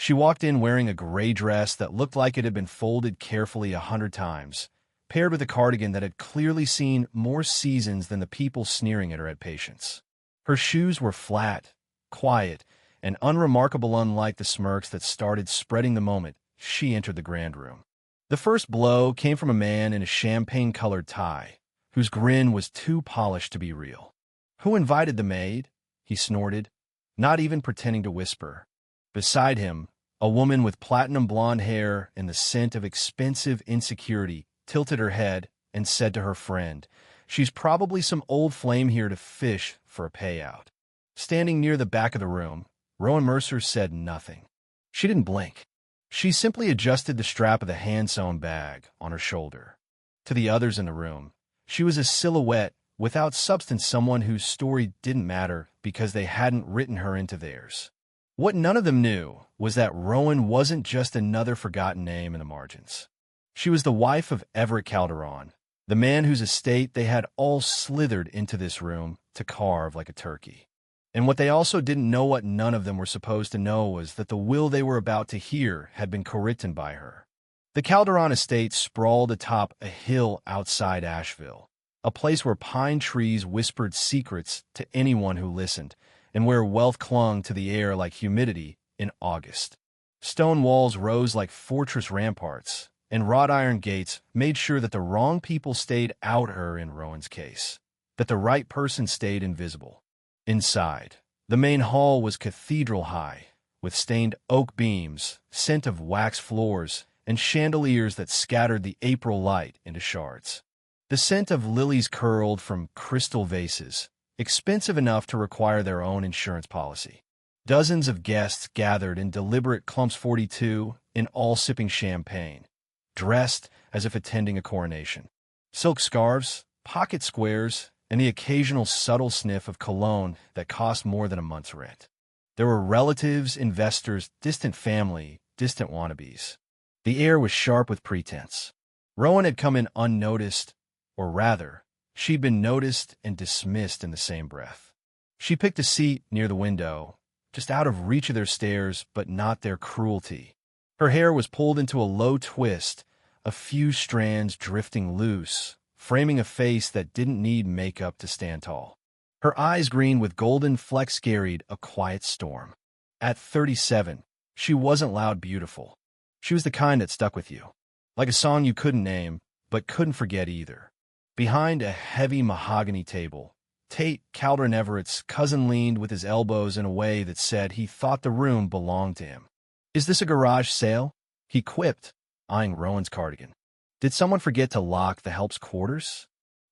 She walked in wearing a gray dress that looked like it had been folded carefully 100 times, paired with a cardigan that had clearly seen more seasons than the people sneering at her had patience. Her shoes were flat, quiet, and unremarkable, unlike the smirks that started spreading the moment she entered the grand room. The first blow came from a man in a champagne-colored tie, whose grin was too polished to be real. "Who invited the maid?" he snorted, not even pretending to whisper. Beside him, a woman with platinum blonde hair and the scent of expensive insecurity tilted her head and said to her friend, "She's probably some old flame here to fish for a payout." Standing near the back of the room, Rowan Mercer said nothing. She didn't blink. She simply adjusted the strap of the hand-sewn bag on her shoulder. To the others in the room, she was a silhouette without substance, someone whose story didn't matter because they hadn't written her into theirs. What none of them knew was that Rowan wasn't just another forgotten name in the margins. She was the wife of Everett Calderon, the man whose estate they had all slithered into this room to carve like a turkey. And what they also didn't know, what none of them were supposed to know, was that the will they were about to hear had been co-written by her. The Calderon estate sprawled atop a hill outside Asheville, a place where pine trees whispered secrets to anyone who listened, and where wealth clung to the air like humidity in August. Stone walls rose like fortress ramparts, and wrought iron gates made sure that the wrong people stayed out, her in Rowan's case, that the right person stayed invisible. Inside, the main hall was cathedral high, with stained oak beams, scent of wax floors, and chandeliers that scattered the April light into shards. The scent of lilies curled from crystal vases, expensive enough to require their own insurance policy. Dozens of guests gathered in deliberate clumps, 42, in all sipping champagne, dressed as if attending a coronation. Silk scarves, pocket squares, and the occasional subtle sniff of cologne that cost more than a month's rent. There were relatives, investors, distant family, distant wannabes. The air was sharp with pretense. Rowan had come in unnoticed, or rather, she'd been noticed and dismissed in the same breath. She picked a seat near the window, just out of reach of their stares, but not their cruelty. Her hair was pulled into a low twist, a few strands drifting loose, framing a face that didn't need makeup to stand tall. Her eyes, green with golden flecks, carried a quiet storm. At 37, she wasn't loud beautiful. She was the kind that stuck with you, like a song you couldn't name, but couldn't forget either. Behind a heavy mahogany table, Tate Calderon Everett's cousin leaned with his elbows in a way that said he thought the room belonged to him. "Is this a garage sale?" he quipped, eyeing Rowan's cardigan. "Did someone forget to lock the help's quarters?"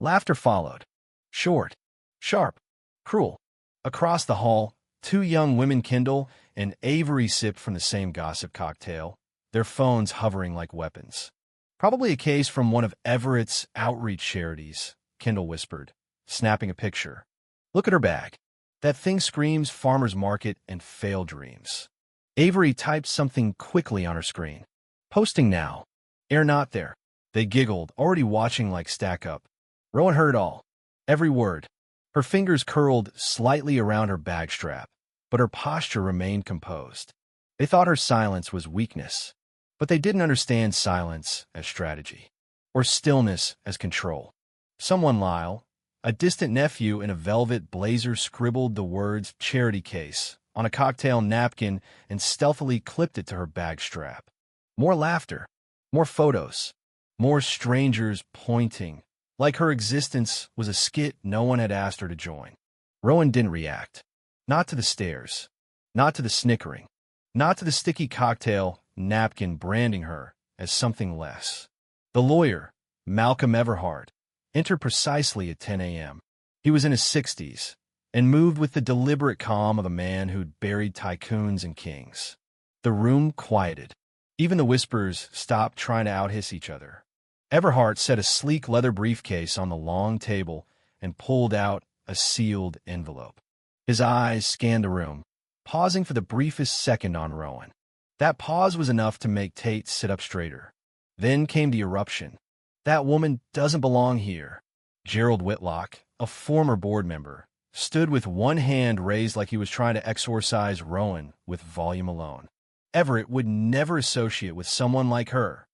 Laughter followed. Short, sharp, cruel. Across the hall, two young women, Kendall and Avery, sipped from the same gossip cocktail, their phones hovering like weapons. "Probably a case from one of Everett's outreach charities," Kendall whispered, snapping a picture. "Look at her bag. That thing screams farmer's market and failed dreams." Avery typed something quickly on her screen. "Posting now. Air not there." They giggled, already watching like stack up. Rowan heard all, every word. Her fingers curled slightly around her bag strap, but her posture remained composed. They thought her silence was weakness, but they didn't understand silence as strategy, or stillness as control. Someone, Lyle, a distant nephew in a velvet blazer, scribbled the words "charity case" on a cocktail napkin and stealthily clipped it to her bag strap. More laughter, more photos, more strangers pointing, like her existence was a skit no one had asked her to join. Rowan didn't react. Not to the stares, not to the snickering, not to the sticky cocktail napkin branding her as something less. The lawyer, Malcolm Everhart, entered precisely at 10 a.m. He was in his 60s and moved with the deliberate calm of a man who'd buried tycoons and kings. The room quieted. Even the whispers stopped trying to outhiss each other. Everhart set a sleek leather briefcase on the long table and pulled out a sealed envelope. His eyes scanned the room, pausing for the briefest second on Rowan. That pause was enough to make Tate sit up straighter. Then came the eruption. "That woman doesn't belong here." Gerald Whitlock, a former board member, stood with one hand raised like he was trying to exorcise Rowan with volume alone. Everett would never associate with someone like her.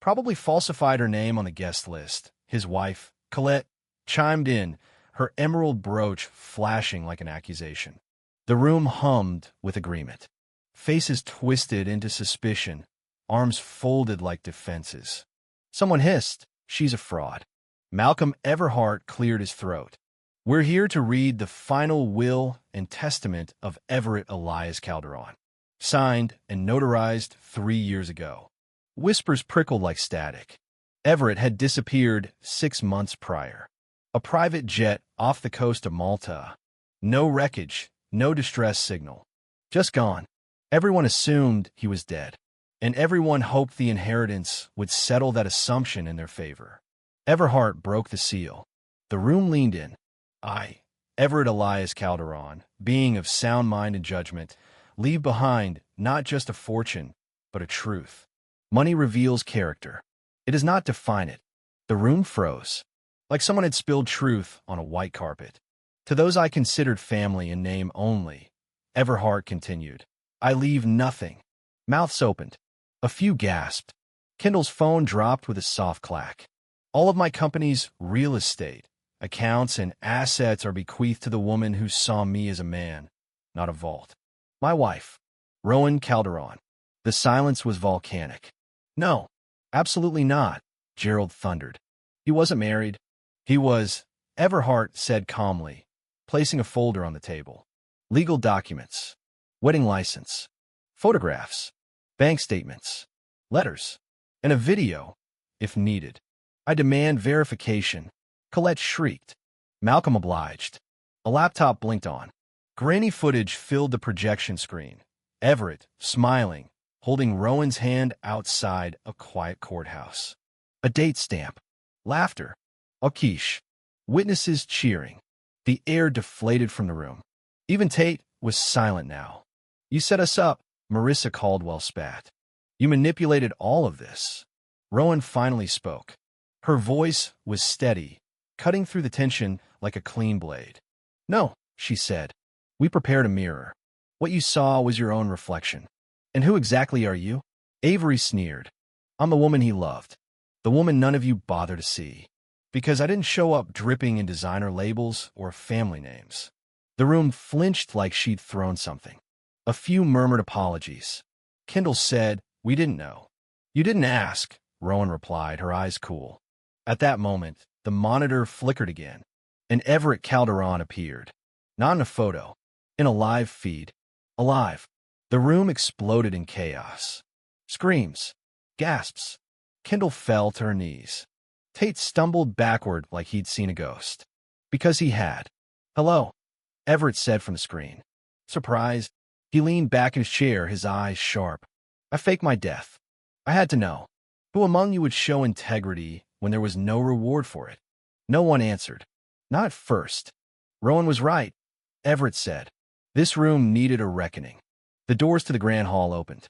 Probably falsified her name on the guest list. His wife, Colette, chimed in, her emerald brooch flashing like an accusation. The room hummed with agreement. Faces twisted into suspicion, arms folded like defenses. Someone hissed, "She's a fraud." Malcolm Everhart cleared his throat. "We're here to read the final will and testament of Everett Elias Calderon, signed and notarized 3 years ago." Whispers prickled like static. Everett had disappeared 6 months prior. A private jet off the coast of Malta. No wreckage, no distress signal. Just gone. Everyone assumed he was dead, and everyone hoped the inheritance would settle that assumption in their favor. Everhart broke the seal. The room leaned in. "I, Everett Elias Calderon, being of sound mind and judgment, leave behind not just a fortune, but a truth. Money reveals character. It does not define it." The room froze, like someone had spilled truth on a white carpet. "To those I considered family in name only," Everhart continued, "I leave nothing." Mouths opened. A few gasped. Kendall's phone dropped with a soft clack. "All of my company's real estate, accounts, and assets are bequeathed to the woman who saw me as a man, not a vault. My wife, Rowan Calderon." The silence was volcanic. "No, absolutely not," Gerald thundered. "He wasn't married. He was," Everhart said calmly, placing a folder on the table. "Legal documents, wedding license, photographs, bank statements, letters, and a video, if needed. I demand verification." Colette shrieked. Malcolm obliged. A laptop blinked on. Grainy footage filled the projection screen. Everett, smiling, holding Rowan's hand outside a quiet courthouse. A date stamp. Laughter. A quiche. Witnesses cheering. The air deflated from the room. Even Tate was silent now. "You set us up," Marissa Caldwell spat. "You manipulated all of this." Rowan finally spoke. Her voice was steady, cutting through the tension like a clean blade. "No," she said. "We prepared a mirror. What you saw was your own reflection." "And who exactly are you?" Avery sneered. "I'm the woman he loved. The woman none of you bother to see. Because I didn't show up dripping in designer labels or family names." The room flinched like she'd thrown something. A few murmured apologies. Kendall said, "We didn't know." "You didn't ask," Rowan replied, her eyes cool. At that moment, the monitor flickered again, and Everett Calderon appeared. Not in a photo, in a live feed. Alive. The room exploded in chaos. Screams. Gasps. Kendall fell to her knees. Tate stumbled backward like he'd seen a ghost. Because he had. "Hello," Everett said from the screen. Surprised, he leaned back in his chair, his eyes sharp. "I faked my death. I had to know. Who among you would show integrity when there was no reward for it?" No one answered. Not at first. Rowan was right, Everett said. This room needed a reckoning. The doors to the grand hall opened,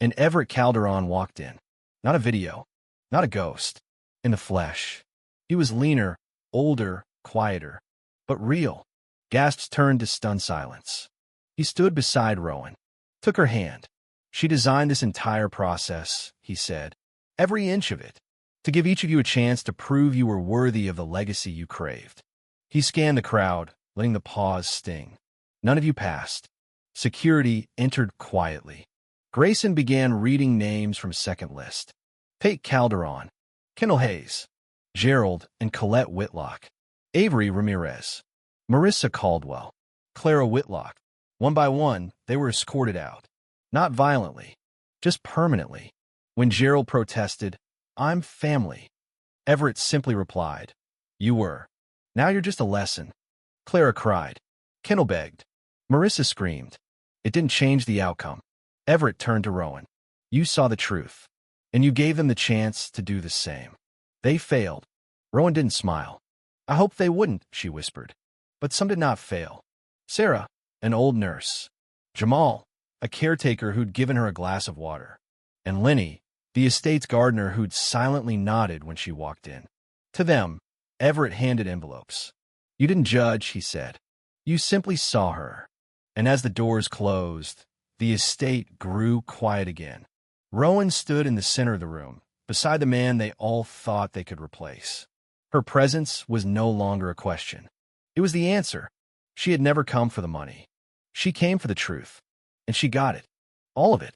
and Everett Calderon walked in. Not a video, not a ghost. In the flesh. He was leaner, older, quieter, but real. Gasps turned to stunned silence. He stood beside Rowan, took her hand. "She designed this entire process," he said. "Every inch of it. To give each of you a chance to prove you were worthy of the legacy you craved." He scanned the crowd, letting the pause sting. None of you passed. Security entered quietly. Grayson began reading names from second list. Tate Calderon, Kendall Hayes, Gerald and Colette Whitlock, Avery Ramirez, Marissa Caldwell, Clara Whitlock. One by one, they were escorted out. Not violently, just permanently. When Gerald protested, "I'm family," Everett simply replied, "You were. Now you're just a lesson." Clara cried. Kendall begged. Marissa screamed. It didn't change the outcome. Everett turned to Rowan. "You saw the truth, and you gave them the chance to do the same. They failed." Rowan didn't smile. "I hoped they wouldn't," she whispered. But some did not fail. Sarah, an old nurse. Jamal, a caretaker who'd given her a glass of water. And Lenny, the estate's gardener who'd silently nodded when she walked in. To them, Everett handed envelopes. "You didn't judge," he said. "You simply saw her." And as the doors closed, The estate grew quiet again. Rowan stood in the center of the room, beside the man they all thought they could replace. Her presence was no longer a question. It was the answer. She had never come for the money. She came for the truth. And she got it. All of it.